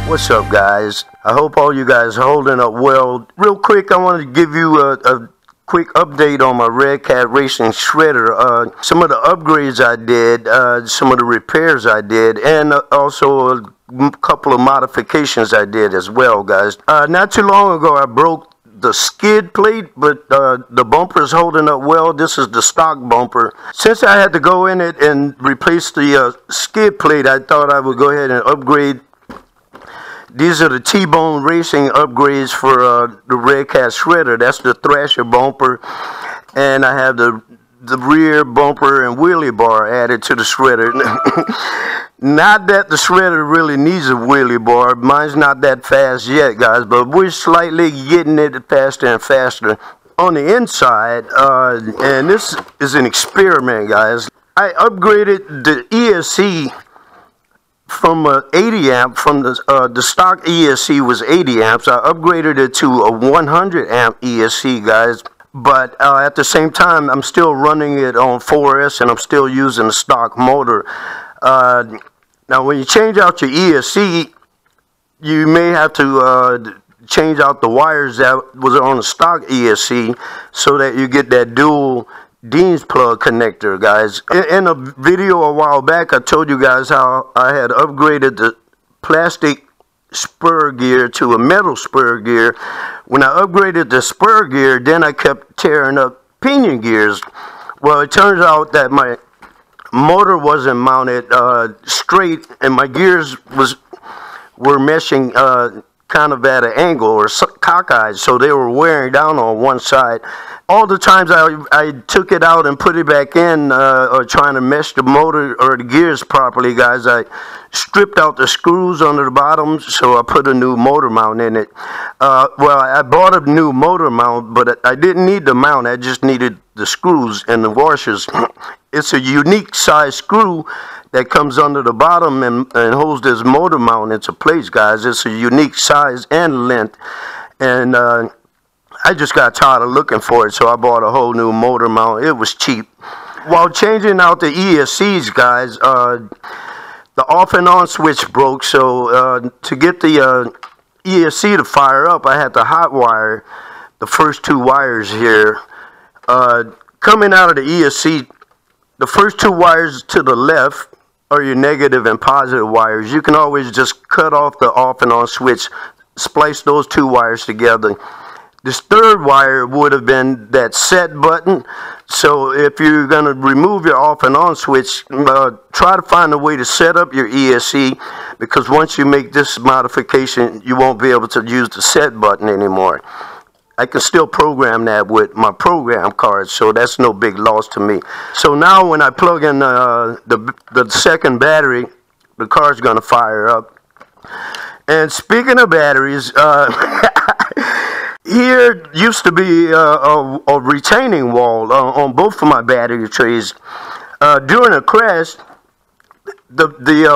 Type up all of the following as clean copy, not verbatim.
What's up, guys? I hope all you guys are holding up well. Real quick, I want to give you a quick update on my RedCat Racing Shredder. Some of the upgrades I did, some of the repairs I did, and also a couple of modifications I did as well, guys. Not too long ago, I broke the skid plate, but the bumper is holding up well. This is the stock bumper. Since I had to go in it and replace the skid plate, I thought I would go ahead and upgrade. These are the T-Bone Racing upgrades for the RedCat Shredder. That's the Thrasher bumper, and I have the rear bumper and wheelie bar added to the Shredder. Not that the Shredder really needs a wheelie bar. Mine's not that fast yet, guys, but we're slightly getting it faster and faster on the inside. And this is an experiment, guys. I upgraded the ESC from 80 amp, from the stock ESC was 80 amps. I upgraded it to a 100 amp ESC, guys. But at the same time, I'm still running it on 4S, and I'm still using the stock motor. Now, when you change out your ESC, you may have to change out the wires that was on the stock ESC so that you get that dual Dean's plug connector, guys. In a video a while back, I told you guys how I had upgraded the plastic spur gear to a metal spur gear. When I upgraded the spur gear, then I kept tearing up pinion gears. Well, it turns out that my motor wasn't mounted straight, and my gears were meshing kind of at an angle or cockeyed, so they were wearing down on one side. All the times I took it out and put it back in, or trying to mesh the motor or the gears properly, guys, I stripped out the screws under the bottom, so I put a new motor mount in it. Well, I bought a new motor mount, but I didn't need the mount. I just needed the screws and the washers. It's a unique size screw that comes under the bottom and holds this motor mount into place, guys. It's a unique size and length, and I just got tired of looking for it, so I bought a whole new motor mount. It was cheap. While changing out the ESCs, guys, the off and on switch broke, so to get the ESC to fire up, I had to hot wire the first two wires here. Coming out of the ESC, the first two wires to the left are your negative and positive wires. You can always just cut off the off and on switch, splice those two wires together. This third wire would have been that set button. So if you're going to remove your off and on switch, try to find a way to set up your ESC, because once you make this modification, you won't be able to use the set button anymore. I can still program that with my program card, so that's no big loss to me. So now when I plug in the second battery, the car's going to fire up. And speaking of batteries, here used to be a retaining wall on both of my battery trays. During a crash, the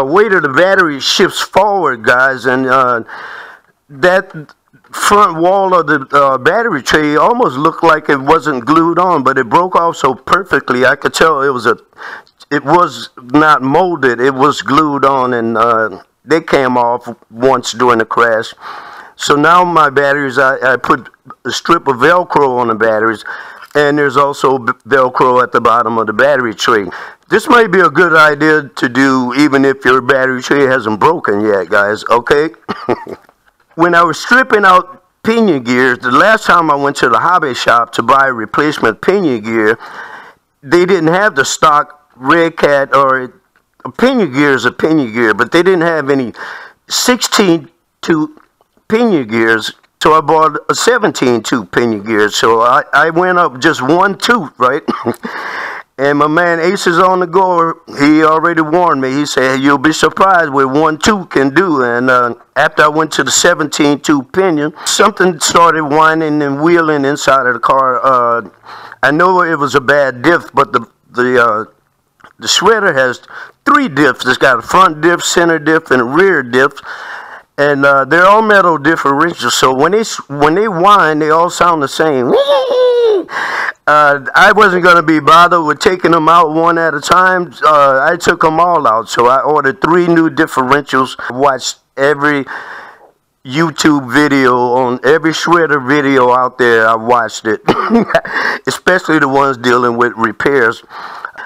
weight of the battery shifts forward, guys, and that front wall of the battery tray almost looked like it wasn't glued on, but it broke off so perfectly. I could tell it was not molded. It was glued on, and they came off once during the crash. So now my batteries, I put a strip of Velcro on the batteries, and there's also Velcro at the bottom of the battery tray. This might be a good idea to do even if your battery tray hasn't broken yet, guys, okay? When I was stripping out pinion gears, the last time I went to the hobby shop to buy replacement pinion gear, they didn't have the stock RedCat, or a pinion gear is a pinion gear, but they didn't have any 16-tooth pinion gears, so I bought a 17-tooth pinion gear. So I went up just one tooth, right? And my man Ace is on the go. He already warned me. He said, you'll be surprised what one tooth can do. And after I went to the 17-tooth pinion, something started whining and wheeling inside of the car. I know it was a bad diff, but the Shredder has 3 diffs. It's got a front diff, center diff, and a rear diff. And they're all metal differentials, so when they whine, they all sound the same. I wasn't going to be bothered with taking them out one at a time. I took them all out, so I ordered 3 new differentials. Watched every YouTube video, on every shredder video out there. I watched it, especially the ones dealing with repairs.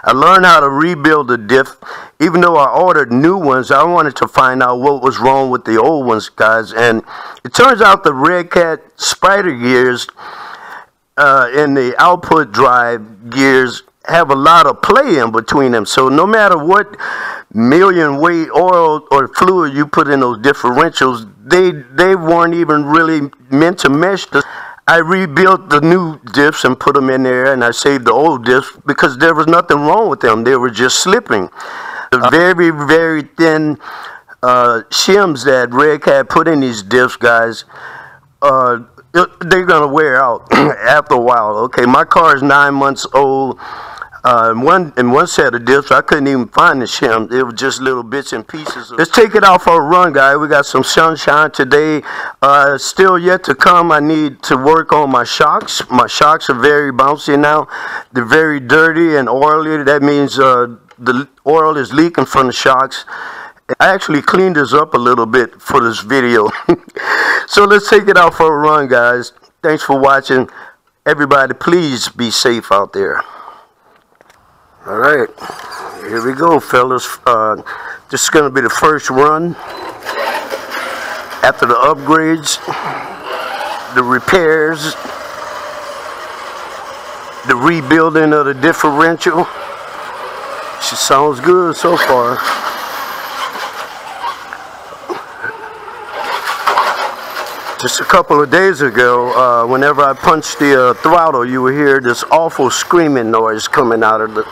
I learned how to rebuild the diff. Even though I ordered new ones, I wanted to find out what was wrong with the old ones, guys. And it turns out the RedCat spider gears and the output drive gears have a lot of play in between them. So no matter what million weight oil or fluid you put in those differentials, they weren't even really meant to mesh. I rebuilt the new diffs and put them in there, and I saved the old diffs because there was nothing wrong with them. They were just slipping. The very, very thin shims that RedCat put in these diffs, guys, they're going to wear out after a while. Okay, my car is 9 months old. In one set of diffs, I couldn't even find the shim. It was just little bits and pieces. Let's take it out for a run, guys. We got some sunshine today. Still yet to come. I need to work on my shocks. My shocks are very bouncy now. They're very dirty and oily. That means the oil is leaking from the shocks. I actually cleaned this up a little bit for this video. So let's take it out for a run, guys. Thanks for watching. Everybody, please be safe out there. All right, here we go, fellas. This is going to be the first run after the upgrades, the repairs, the rebuilding of the differential. She sounds good so far. Just a couple of days ago, whenever I punched the throttle, you would hear this awful screaming noise coming out of the...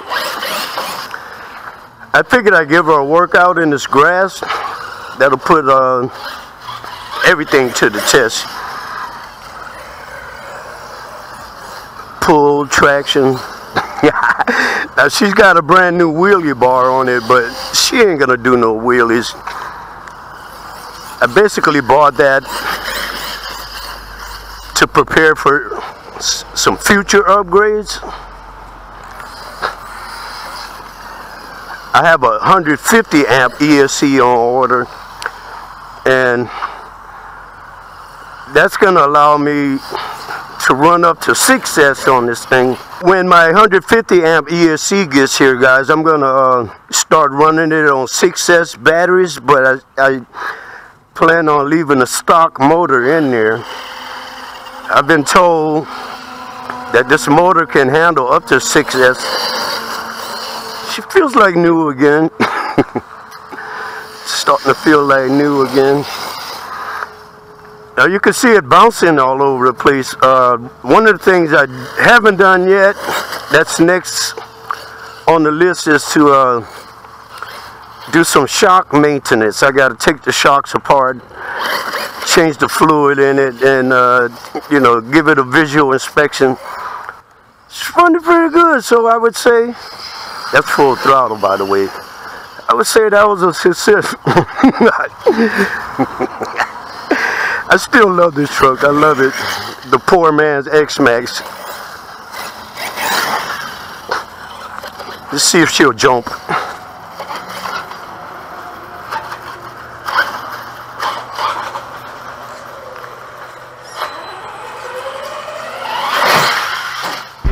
I figured I'd give her a workout in this grass. That'll put everything to the test. Pull, traction. Now she's got a brand new wheelie bar on it, but she ain't gonna do no wheelies. I basically bought that to prepare for some future upgrades. I have a 150 amp ESC on order, and that's gonna allow me to run up to 6S on this thing. When my 150 amp ESC gets here, guys, I'm gonna start running it on 6S batteries, but I plan on leaving a stock motor in there. I've been told that this motor can handle up to 6S. She feels like new again. Starting to feel like new again. Now you can see it bouncing all over the place. One of the things I haven't done yet, that's next on the list, is to do some shock maintenance. I got to take the shocks apart, change the fluid in it, and you know, give it a visual inspection. It's running pretty good, so I would say that's full throttle, by the way. I would say that was a success. I still love this truck. I love it. The poor man's Xmaxx. Let's see if she'll jump.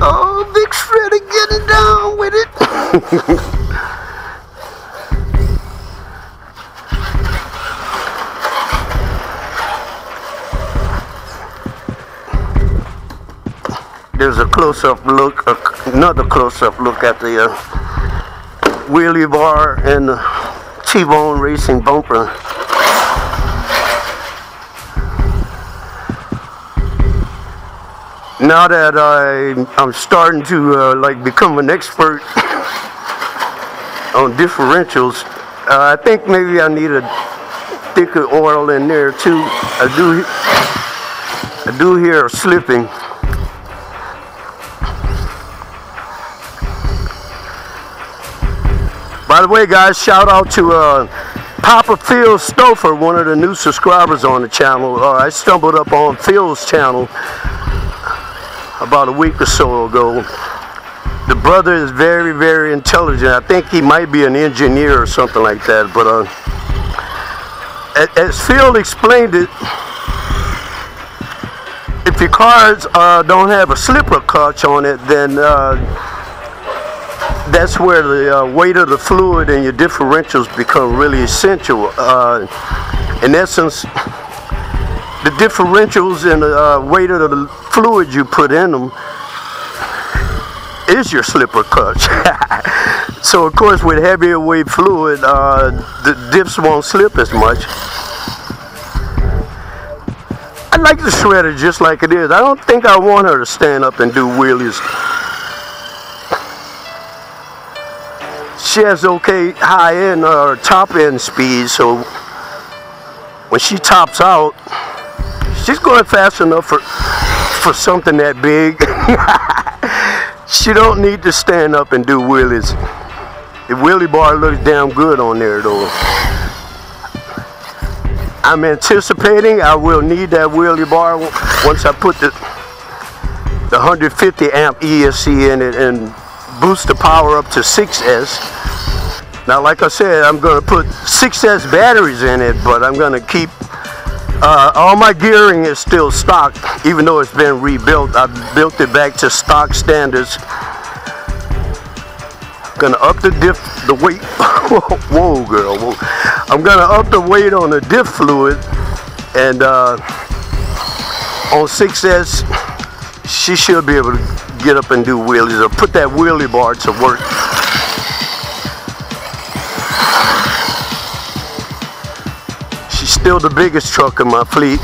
Oh, Big Shredder getting down with it. There's a close-up look, another close-up look at the wheelie bar and the T-bone racing bumper. Now that I'm starting to like become an expert on differentials, I think maybe I need a thicker oil in there too. I do hear slipping. By the way, guys, shout out to Papa Phil Stouffer, one of the new subscribers on the channel. I stumbled up on Phil's channel about a week or so ago. The brother is very, very intelligent. I think he might be an engineer or something like that. But as Phil explained it, if your cars don't have a slipper clutch on it, then that's where the weight of the fluid and your differentials become really essential. In essence, the differentials and the weight of the fluid you put in them is your slipper clutch. So of course with heavier weight fluid, the diffs won't slip as much. I like the shredder just like it is. I don't think I want her to stand up and do wheelies. She has okay high end or top end speed, so when she tops out, she's going fast enough for something that big. She don't need to stand up and do wheelies. The wheelie bar looks damn good on there though. I'm anticipating I will need that wheelie bar once I put the 150 amp ESC in it and boost the power up to 6S. Now like I said, I'm going to put 6S batteries in it, but I'm going to keep all my gearing is still stock, even though it's been rebuilt. I built it back to stock standards. Gonna up the weight. Whoa, girl. Whoa. I'm gonna up the weight on the diff fluid, and on 6S, she should be able to get up and do wheelies or put that wheelie bar to work. She's still the biggest truck in my fleet.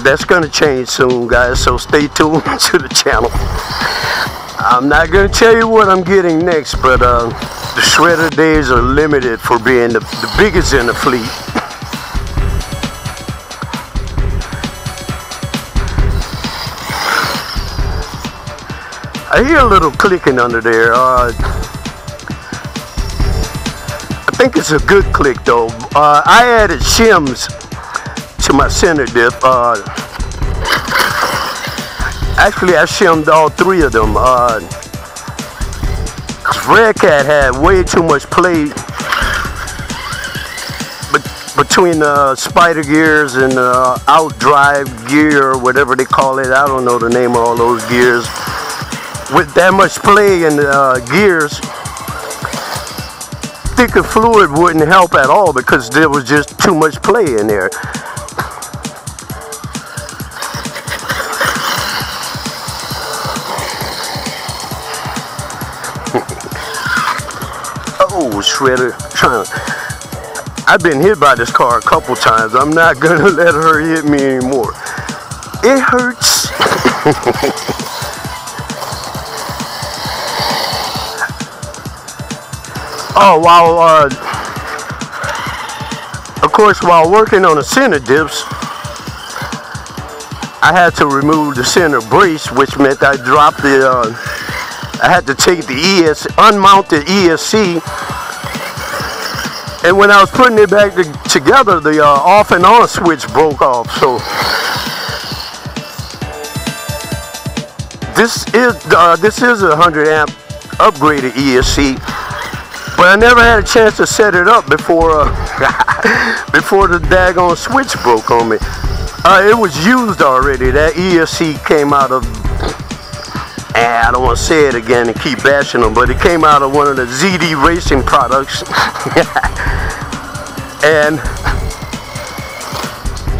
That's gonna change soon, guys, so stay tuned to the channel. I'm not gonna tell you what I'm getting next, but the shredder days are limited for being the biggest in the fleet. I hear a little clicking under there. I think it's a good click though. I added shims to my center diff. Actually, I shimmed all three of them. Cause RedCat had way too much play between spider gears and outdrive gear, or whatever they call it. I don't know the name of all those gears. With that much play in gears, thicker fluid wouldn't help at all because there was just too much play in there. Oh, shredder, I've been hit by this car a couple times. I'm not gonna let her hit me anymore. It hurts. Oh, of course, while working on the center dips, I had to remove the center brace, which meant I dropped the, I had to take the unmounted ESC, and when I was putting it back together, the off and on switch broke off. So this is a 100 amp upgraded ESC, but I never had a chance to set it up before before the daggone switch broke on me. It was used already. That ESC came out of, I don't want to say it again and keep bashing them, but it came out of one of the ZD Racing products. And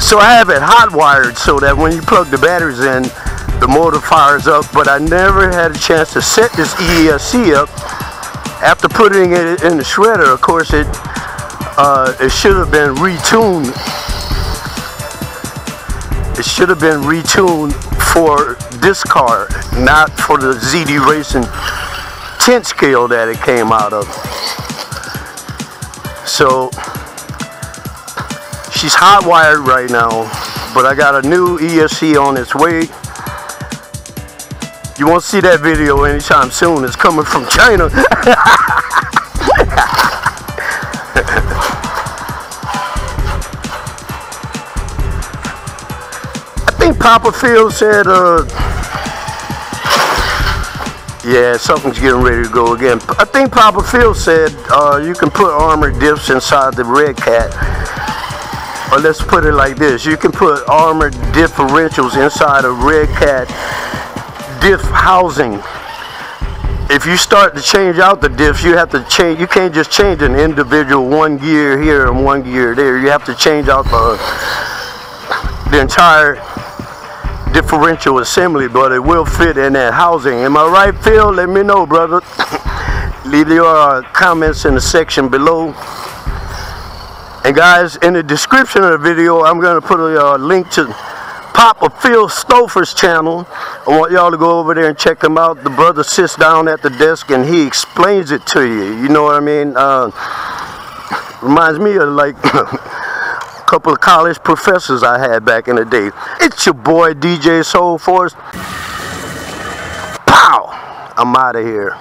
so I have it hot wired so that when you plug the batteries in, the motor fires up, but I never had a chance to set this ESC up. After putting it in the shredder, of course, it should have been retuned. It should have been retuned for this car, not for the ZD Racing 10 scale that it came out of. So she's hot wired right now, but I got a new ESC on its way. You won't see that video anytime soon. It's coming from China. I think Papa Phil said Yeah, something's getting ready to go again. I think Papa Phil said you can put armored diffs inside the RedCat. Or let's put it like this. You can put armored differentials inside a RedCat diff housing. If you start to change out the diffs, you have to change. You can't just change an individual one gear here and one gear there. You have to change out the entire differential assembly, but it will fit in that housing. Am I right, Phil? Let me know, brother. Leave your comments in the section below. And guys, in the description of the video, I'm going to put a link to Papa Phil Stouffer's channel. I want y'all to go over there and check him out. The brother sits down at the desk and he explains it to you. You know what I mean? Reminds me of like couple of college professors I had back in the day. It's your boy DJ Soul Force. Pow! I'm out of here.